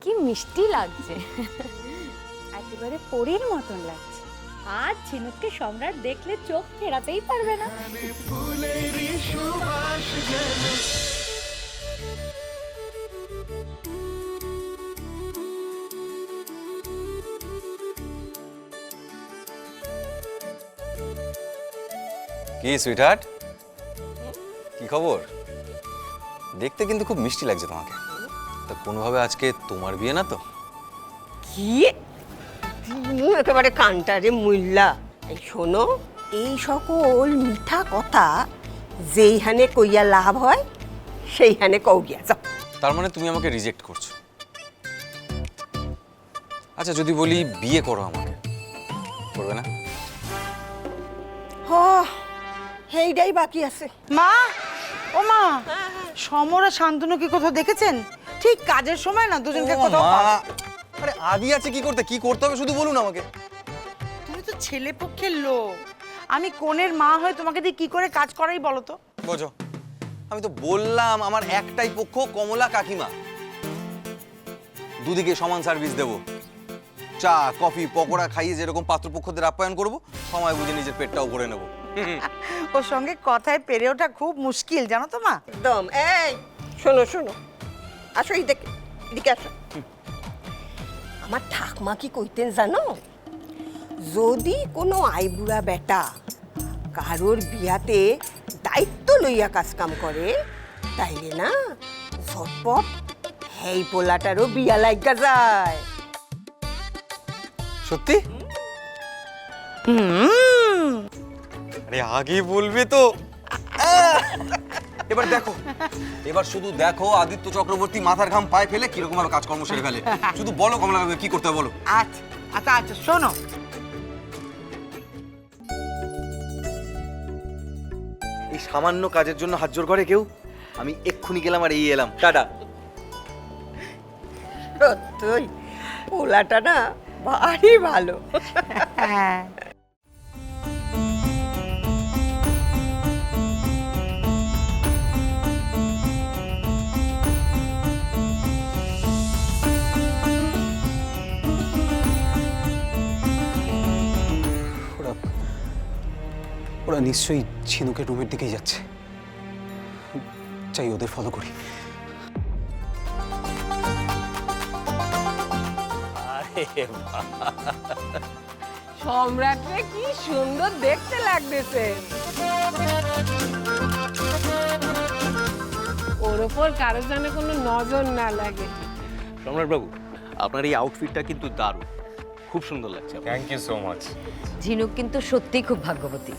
কি মিষ্টি লাগছে, একেবারে পরীর মতন লাগছে। আর ঝিনুককে সম্রাট দেখলে চোখ ফেরাতেই পারবে না। কি সুইটহার্ট, কি খবর? দেখতে কিন্তু খুব মিষ্টি লাগছে তোমাকে। তা কোনোভাবে আজকে তোমার বিয়ে না তো? কি একেবারে কান্টারে মুল্লা। এই শোনো, এই সকল মিঠা কথা যেইখানে কইয়া লাভ হয় সেইখানে কও গিয়া যাও। তার মানে তুমি আমাকে রিজেক্ট করছো? আচ্ছা যদি বলি বিয়ে করো আমাকে, করবে না? হ, সেইটাই বাকি আছে। মা, ও মা, সমর আর শান্তনু কি কোথাও দেখেছেন? ঠিক কাজের সময় না দুজনকে ও কোথাও মা, পাওয়া- আরে আদি আছে কি করতে, কি করতে হবে শুধু বলুন আমাকে। তুমি তো ছেলে পক্ষের লোক, আমি কোনের মা হয়ে তোমাকে দিয়ে কি করে কাজ করাই বলো তো? বোঝো, আমি তো বললাম আমার একটাই পক্ষ, কমলা কাকিমা। দুদিকে সমান সার্ভিস দেব। চা কফি পকোড়া খাইয়ে যেরকম পাত্রপক্ষদের আপ্যায়ন করব, সময় বুঝে নিজের পেটটাও ভরে নেব। ওর সঙ্গে কথায় পেরে ওঠা খুব মুশকিল, জানো তো মা। একদম। এই শোনো শোনো, আসো এদিকে, এদিকে আসো। আমার ঠাকমা কি কইতেন জানো, যদি কোনো আইবুড়া বেটা কারোর বিয়াতে দায়িত্ব লইয়া কাজ কাম করে, তাইলে না ঝটপট হেই পোলাটারও বিয়া লাগা যায়। সত্যি? আরে আগে বলবে তো। এবার দেখো, এবার শুধু দেখো আদিত্য চক্রবর্তী মাথার ঘাম পায়ে ফেলে কিরকম ভাবে কাজকর্ম সেরে ফেলে। শুধু বলো কমলা কি করতে হবে বলো। আচ্ছা আচ্ছা আচ্ছা, শোনো, এই সামান্য কাজের জন্য হাত জোর করে কেউ? আমি এক্ষুনি গেলাম আর এই এলাম, টাটা। সত্যই পোলাটা না ভারী ভালো। হ্যাঁ। ওরা ওরা নিশ্চয়ই ঝিনুকের রুমের দিকেই যাচ্ছে। চাই ওদের ফলো করি। সম্রাটকে কি সুন্দর দেখতে লাগতেছে, ওর ওপর কারো যেন কোনো নজর না লাগে। সম্রাট বাবু, আপনার এই আউটফিটটা কিন্তু দারুণ, খুব সুন্দর লাগছে। Thank you so much. Jhinuk কিন্তু সত্যিই খুব ভাগ্যবতী।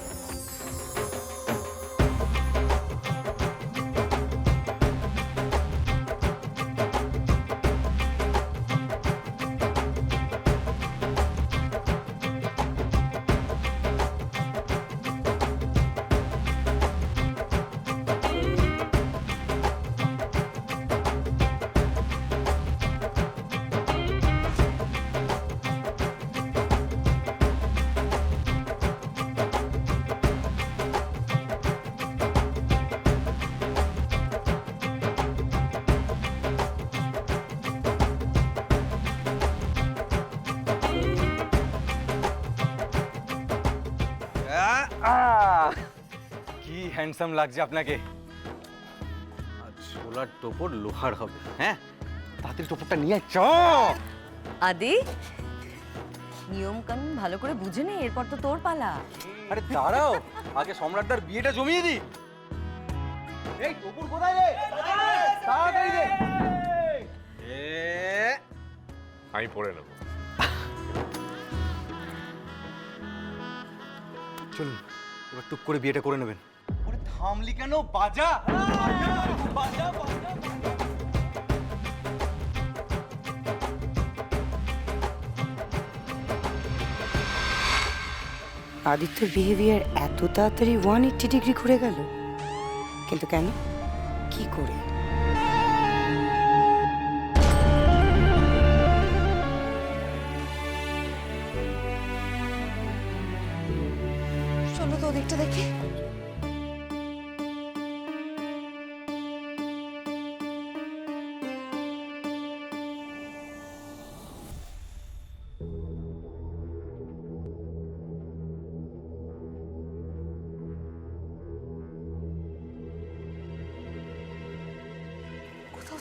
কি হ্যান্ডসাম লাগছে আপনাকে। আর ছোলার টোপর লোহার হবে। হ্যাঁ, তাড়াতাড়ি টোপরটা নিয়ে চ। আদি, নিয়ম কানুন ভালো করে বুঝে নে, এরপর তো তোর পালা। আরে দাঁড়াও, আগে সম্রাটদার বিয়েটা জমিয়ে দি। এই টপুর কোথায় রে? তাড়াতাড়ি দে। আমি পড়ে নেব। চলুন এবার টুক করে বিয়েটা করে নেবেন। ওরে থামলি কেন? বাজা বাজা বাজা বাজা। আদিত্যর বিহেভিয়ার এত তাড়াতাড়ি 180 ডিগ্রি ঘুরে গেল, কিন্তু কেন, কি করে? চলো তো ওদিকটা দেখে।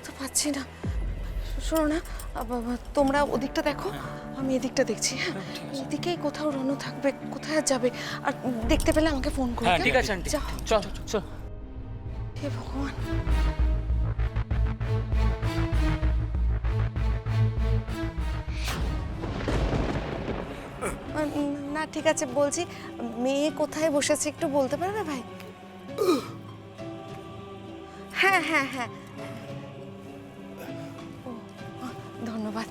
তো পাচ্ছি না। শোনো না, তোমরা ওদিকটা দেখো, আমি এদিকটা দেখছি। হ্যাঁ, এদিকেই কোথাও রনু থাকবে, কোথায় আর যাবে। আর দেখতে পেলে আমাকে ফোন করো। হ্যাঁ ঠিক আছে আন্টি, যাও। চল চল। হে ভগবান। না ঠিক আছে, বলছি মেয়ে কোথায় বসেছে একটু বলতে পারবে ভাই? হ্যাঁ হ্যাঁ হ্যাঁ, ও ধন্যবাদ।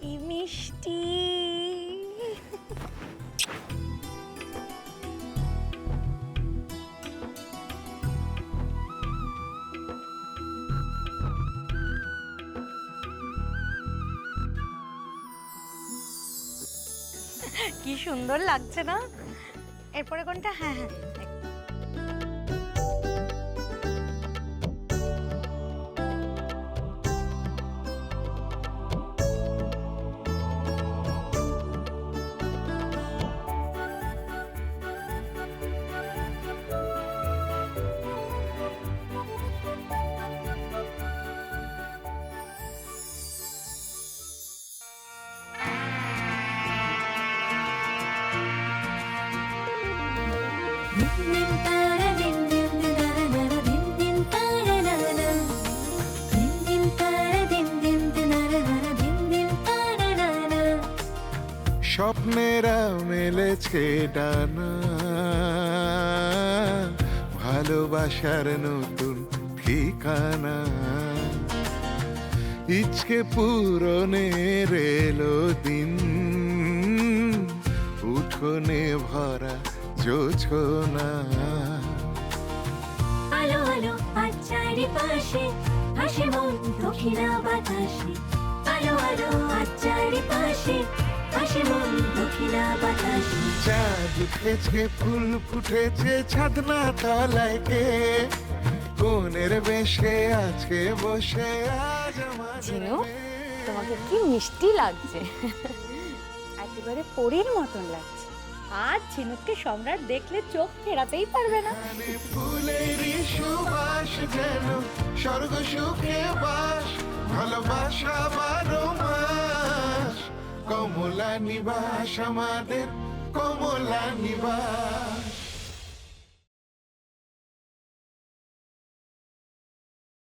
কি মিষ্টি। কি সুন্দর লাগছে না? এরপরে কোনটা? হ্যাঁ হ্যাঁ, স্বপ্নেরা মেলেছে ডানা, ভালোবাসার নতুন ঠিকানা, ইচকে পূরণের এলো দিন, উঠোনে ভরা জোছনা। আলো আলো আজ চারিপাশে হাসি মন দক্ষিণা বাতাসে, আলো আলো আজ চারিপাশে হাসি মন দক্ষিণা বাতাসে। চাঁদ উঠেছে, ফুল ফুটেছে, ছাদনা তলায় কে কোনের বেশে আছে বসে আজ আমাদের। ঝিনু, তোমাকে কি মিষ্টি লাগছে। একেবারে পরীর মতন লাগছে। আজ ঝিনুককে সম্রাট দেখলে চোখ ফেরাতেই পারবে না। ফুলেরই সুবাস যেন স্বর্গ সুখে বাস, ভালোবাসা 12 মাস, কমলা নিবাস আমাদের কমলা নিবাস।